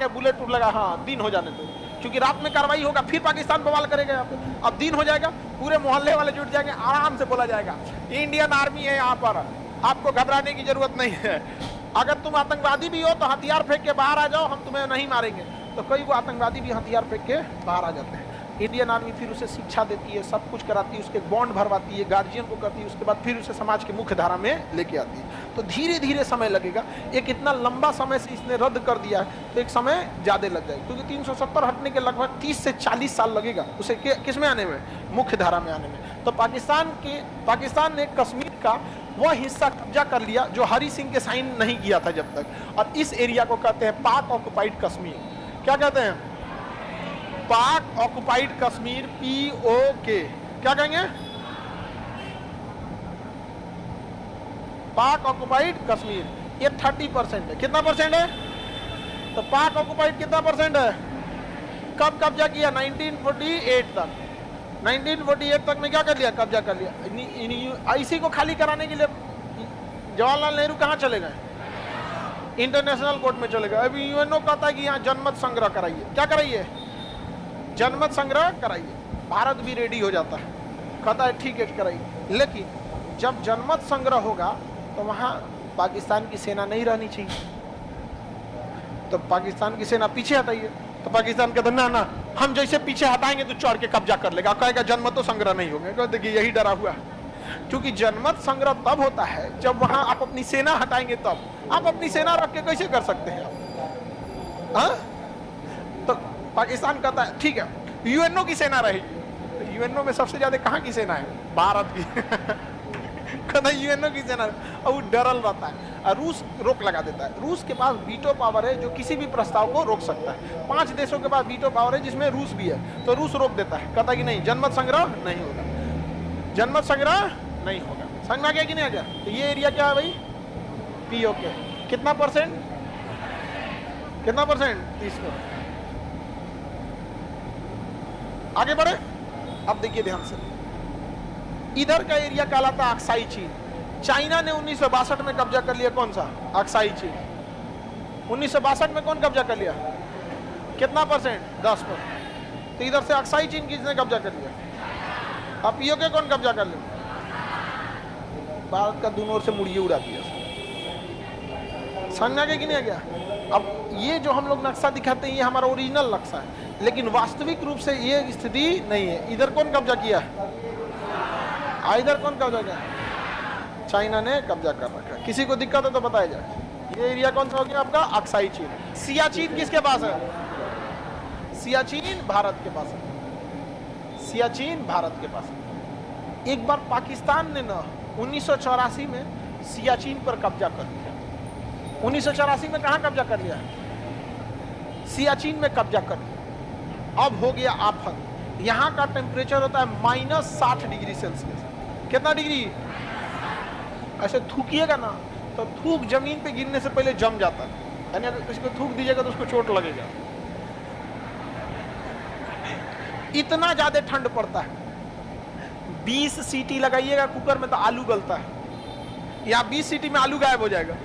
के बुलेट टूट लगा, हाँ दिन हो जाने दो, क्योंकि रात में कार्रवाई होगा, फिर पाकिस्तान बवाल करेगा यहाँ पे। अब दिन हो जाएगा, पूरे मोहल्ले वाले जुट जाएंगे, आराम से बोला जाएगा इंडियन आर्मी है यहाँ पर, आपको घबराने की जरूरत नहीं है, अगर तुम आतंकवादी भी हो तो हथियार फेंक के बाहर आ जाओ, हम तुम्हें नहीं मारेंगे। तो कई वो आतंकवादी भी हथियार फेंक के बाहर आ जाते हैं। इंडियन आर्मी फिर उसे शिक्षा देती है, सब कुछ कराती है, उसके बॉन्ड भरवाती है, गार्जियन को करती है, उसके बाद फिर उसे समाज की मुख्य धारा में लेके आती है। तो धीरे धीरे समय लगेगा, एक इतना लंबा समय से इसने रद्द कर दिया है, तो एक समय ज़्यादा लग जाएगा, क्योंकि 370 हटने के लगभग 30 से 40 साल लगेगा उसे किस में आने में, मुख्य धारा में आने में। तो पाकिस्तान ने कश्मीर का वह हिस्सा कब्जा कर लिया जो हरि सिंह के साइन नहीं किया था जब तक, और इस एरिया को कहते हैं पाक ऑक्युपाइड कश्मीर। क्या कहते हैं? पाक ऑक्युपाइड कश्मीर, POK। क्या कहेंगे? पाक ऑक्युपाइड कश्मीर। ये 30% है। कितना परसेंट है? तो पाक ऑक्युपाइड कितना परसेंट है? कब कब्जा किया? 1948 तक। 1948 तक में क्या कर लिया? कब्जा कर लिया। इसी को खाली कराने के लिए जवाहरलाल नेहरू कहाँ चले गए? इंटरनेशनल कोर्ट में चले गए। अभी यूएनओ कहता है कि यहाँ जनमत संग्रह कराइए। क्या कराइए? जनमत संग्रह कराइए। भारत भी रेडी हो जाता है, कहता है ठीक है कराइए। लेकिन जब जनमत संग्रह होगा तो वहाँ पाकिस्तान की सेना नहीं रहनी चाहिए, तो पाकिस्तान की सेना पीछे हटाइए। तो पाकिस्तान कहता ना ना, हम जैसे पीछे हटाएंगे तो चढ़ के कब्जा कर लेगा, कहेगा जनमत तो संग्रह नहीं होगा। देखिए यही डरा हुआ है, क्योंकि जनमत संग्रह तब होता है जब वहां आप अपनी सेना हटाएंगे, तब आप अपनी सेना रख के कैसे कर सकते हैं आप? हाँ? तो पाकिस्तान कहता है ठीक है यूएनओ की सेना रहेगी। तो यूएनओ में सबसे ज्यादा कहाँ की सेना है? भारत की। कहता है यूएनओ की सेना, और वो डरल रहता है। और रूस रोक लगा देता है। रूस के पास वीटो पावर है जो किसी भी प्रस्ताव को रोक सकता है। 5 देशों के पास वीटो पावर है जिसमें रूस भी है, तो रूस रोक देता है, कहता है कि नहीं जनमत संग्रह नहीं होगा, जनमत संग्रह नहीं होगा। समझ में आ गया कि नहीं आ गया? तो ये एरिया क्या है भाई? POK। कितना परसेंट? कितना परसेंट? 30%। आगे बढ़े। अब देखिए ध्यान से, इधर का एरिया कहलाता है अक्साई चीन। चाइना ने 1962 में कब्जा कर लिया। कौन सा? अक्साई चीन। 1962 में कौन कब्जा कर लिया? कितना परसेंट? 10%। तो इधर से अक्साई चीन किसने कब्जा कर लिया? अब POK कौन कब्जा कर लिया? भारत का दोनों ओर से मुड़िए उड़ा दिया। समझ में आ गया कि नहीं आ गया? अब ये जो हम लोग नक्शा दिखाते हैं ये हमारा ओरिजिनल नक्शा है, लेकिन वास्तविक रूप से ये स्थिति नहीं है। इधर कौन कब्जा किया है? इधर कौन कब्जा किया? चाइना ने कब्जा कर रखा है। किसी को दिक्कत है तो बताया जाए। ये एरिया कौन सा हो गया आपका? अक्साई चीन। सियाचिन किसके पास है? सियाचिन भारत के पास है। सियाचिन भारत के पास है। एक बार पाकिस्तान ने ना 1984 में सियाचिन पर कब्जा कर लिया। 1984 में कहाँ कब्जा कर लिया? सियाचिन में कब्जा कर लिया। अब हो गया आफत। यहाँ का टेम्परेचर होता है -60 डिग्री सेल्सियस। कितना डिग्री? ऐसे थूकिएगा ना तो थूक जमीन पे गिरने से पहले जम जाता है, यानी अगर किसी को थूक दीजिएगा तो उसको चोट लगेगा। इतना ज्यादा ठंड पड़ता है। 20 सीटी लगाइएगा कुकर में तो आलू गलता है, या 20 सीटी में आलू गायब हो जाएगा।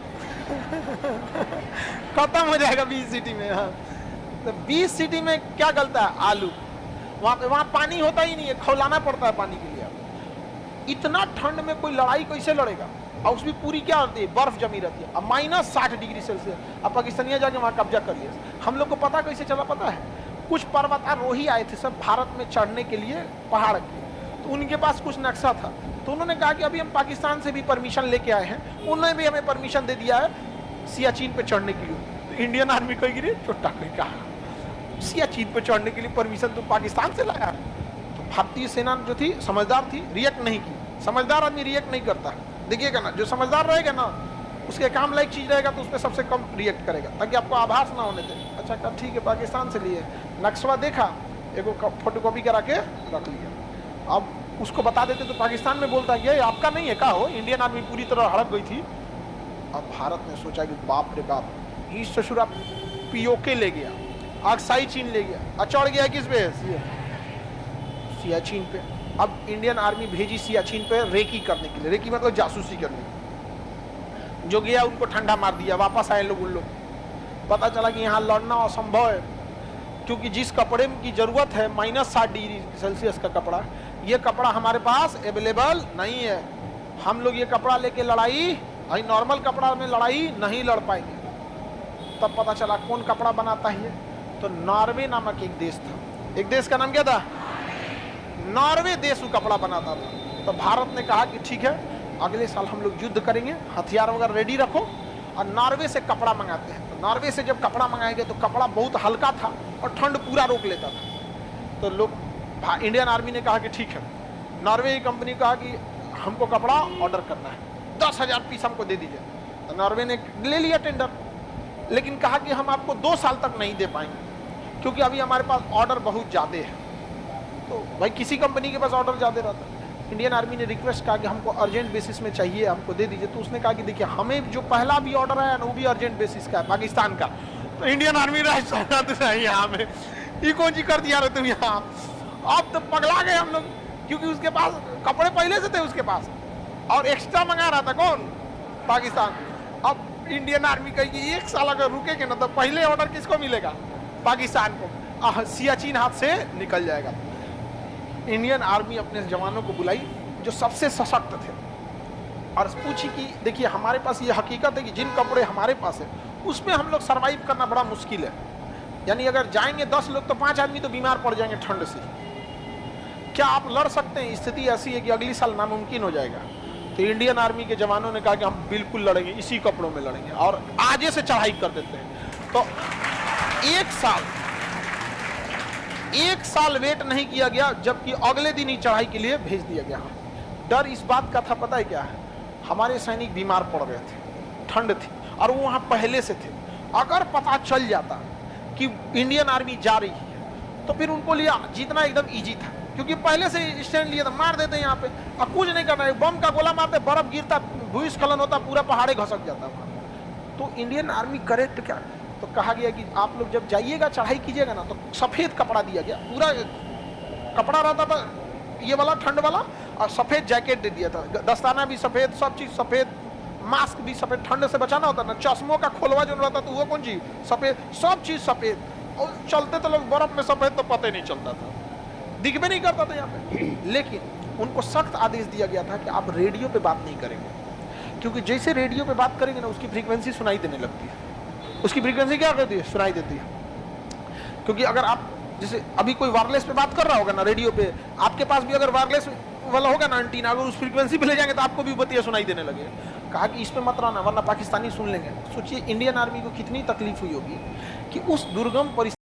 खत्म हो जाएगा 20 सीटी में। हाँ, तो 20 सीटी में क्या गलता है? आलू। वहां पानी होता ही नहीं है, खौलाना पड़ता है पानी के लिए। इतना ठंड में कोई लड़ाई कैसे लड़ेगा? और उसमें पूरी क्या होती है? बर्फ जमी रहती है। अब -60 डिग्री सेल्सियस। अब पाकिस्तानियां जाके वहां कब्जा कर लिया। हम लोग को पता कैसे चला? पता है, कुछ पर्वतारोही आए थे सब भारत में चढ़ने के लिए पहाड़ के, तो उनके पास कुछ नक्शा था, तो उन्होंने कहा कि अभी हम पाकिस्तान से भी परमिशन लेके आए हैं, उन्होंने भी हमें परमिशन दे दिया है सियाचिन पे चढ़ने के लिए। तो इंडियन आर्मी कहेगी रे छोटा कोई कहा सियाचिन पे चढ़ने के लिए परमिशन तो पाकिस्तान से लाया। तो भारतीय सेना जो थी समझदार थी, रिएक्ट नहीं की। समझदार आदमी रिएक्ट नहीं करता। देखिएगा ना, जो समझदार रहेगा ना उसके काम लायक चीज रहेगा तो उस पर सबसे कम रिएक्ट करेगा, ताकि आपको आभास ना होने दे। अच्छा कहा ठीक है पाकिस्तान से लिए, नक्शा देखा, एगो फोटोकॉपी करा के रख लिया। अब उसको बता देते तो पाकिस्तान में बोलता है ये आपका नहीं है का हो। इंडियन आर्मी पूरी तरह हड़प गई थी। अब भारत ने सोचा कि बाप रे बाप, ये ससुरा POK ले गया, अक्साई चीन ले गया, और चढ़ गया किस पे? सियाचिन पे। अब इंडियन आर्मी भेजी सियाचिन पे रेकी करने के लिए। रेकी मतलब जासूसी करने। जो गया उनको ठंडा मार दिया, वापस आए लोग। उन लोग पता चला कि यहाँ लड़ना असंभव है, क्योंकि जिस कपड़े की जरूरत है -60°C का कपड़ा, ये कपड़ा हमारे पास अवेलेबल नहीं है। हम लोग ये कपड़ा लेके लड़ाई, नॉर्मल कपड़ा में लड़ाई नहीं लड़ पाएंगे। तब पता चला कौन कपड़ा बनाता है, तो नॉर्वे नामक एक देश था। एक देश का नाम क्या था? नॉर्वे देश वो कपड़ा बनाता था। तो भारत ने कहा कि ठीक है, अगले साल हम लोग युद्ध करेंगे, हथियार वगैरह रेडी रखो, और नॉर्वे से कपड़ा मंगाते हैं। तो नॉर्वे से जब कपड़ा मंगाएंगे तो कपड़ा बहुत हल्का था और ठंड पूरा रोक लेता था। तो लोग, इंडियन आर्मी ने कहा कि ठीक है, नॉर्वे की कंपनी कहा कि हमको कपड़ा ऑर्डर करना है, 10,000 पीस हमको दे दीजिए। तो नॉर्वे ने ले लिया टेंडर, लेकिन कहा कि हम आपको 2 साल तक नहीं दे पाएंगे, क्योंकि अभी हमारे पास ऑर्डर बहुत ज़्यादा है। तो भाई किसी कंपनी के पास ऑर्डर ज़्यादा रहता है। इंडियन आर्मी ने रिक्वेस्ट कहा कि हमको अर्जेंट बेसिस में चाहिए, हमको दे दीजिए। तो उसने कहा कि देखिए, हमें जो पहला भी ऑर्डर आया ना, वो भी अर्जेंट बेसिस का है, पाकिस्तान का। तो इंडियन आर्मी यहाँ में ये कौन सी कर दिया रहे तुम यहाँ। अब तो पगला गए हम लोग, क्योंकि उसके पास कपड़े पहले से थे उसके पास, और एक्स्ट्रा मंगा रहा था कौन? पाकिस्तान। अब इंडियन आर्मी कही कि 1 साल अगर रुकेंगे ना तो पहले ऑर्डर किसको मिलेगा? पाकिस्तान को। सियाचिन हाथ से निकल जाएगा। इंडियन आर्मी अपने जवानों को बुलाई जो सबसे सशक्त थे, और पूछी कि देखिए, हमारे पास ये हकीकत है कि जिन कपड़े हमारे पास है उसमें हम लोग सरवाइव करना बड़ा मुश्किल है। यानी अगर जाएंगे 10 लोग तो 5 आदमी तो बीमार पड़ जाएंगे ठंड से। क्या आप लड़ सकते हैं? स्थिति ऐसी है कि अगली साल नामुमकिन हो जाएगा। तो इंडियन आर्मी के जवानों ने कहा कि हम बिल्कुल लड़ेंगे, इसी कपड़ों में लड़ेंगे, और आगे से चढ़ाई कर देते हैं। तो 1 साल वेट नहीं किया गया, जबकि अगले दिन ही चढ़ाई के लिए भेज दिया गया। डर इस बात का था, पता है क्या है? हमारे सैनिक बीमार पड़ गए थे, ठंड थी, और वो वहाँ पहले से थे। अगर पता चल जाता कि इंडियन आर्मी जा रही है तो फिर उनको लिए जीतना एकदम ईजी था, क्योंकि पहले से स्टैंड लिया था, मार देते यहाँ पे, अब कुछ नहीं करना है। बम का गोला मारते, बर्फ गिरता, भूस्खलन होता, पूरा पहाड़े घसक जाता वहाँ। तो इंडियन आर्मी करे तो क्या? तो कहा गया कि आप लोग जब जाइएगा, चढ़ाई कीजिएगा ना, तो सफ़ेद कपड़ा दिया गया। पूरा कपड़ा रहता था ये वाला, ठंड वाला, और सफ़ेद जैकेट दे दिया था, दस्ताना भी सफ़ेद, सब चीज़ सफ़ेद, मास्क भी सफ़ेद, ठंड से बचाना होता ना, चश्मों का खोलवा जो रहता तो वो कौन चीज़? सफ़ेद, सब चीज़ सफ़ेद। और चलते तो लोग बर्फ़ में सफ़ेद, तो पता ही नहीं चलता था, दिख भी नहीं करता था यहाँ पे। लेकिन उनको सख्त आदेश दिया गया था कि आप रेडियो पे बात नहीं करेंगे, क्योंकि जैसे रेडियो पे बात करेंगे ना, उसकी फ्रीक्वेंसी सुनाई देने लगती है। उसकी फ्रीक्वेंसी क्या करती है? सुनाई देती है। क्योंकि अगर आप जैसे अभी कोई वायरलेस पे बात कर रहा होगा ना रेडियो पे, आपके पास भी अगर वायरलेस वाला होगा ना एंटीना, अगर उस फ्रीक्वेंसी पे ले जाएंगे तो आपको भी बतिया सुनाई देने लगे। कहा कि इस पे मत रहना, वरना पाकिस्तानी सुन लेंगे। सोचिए इंडियन आर्मी को कितनी तकलीफ हुई होगी कि उस दुर्गम परिस्थिति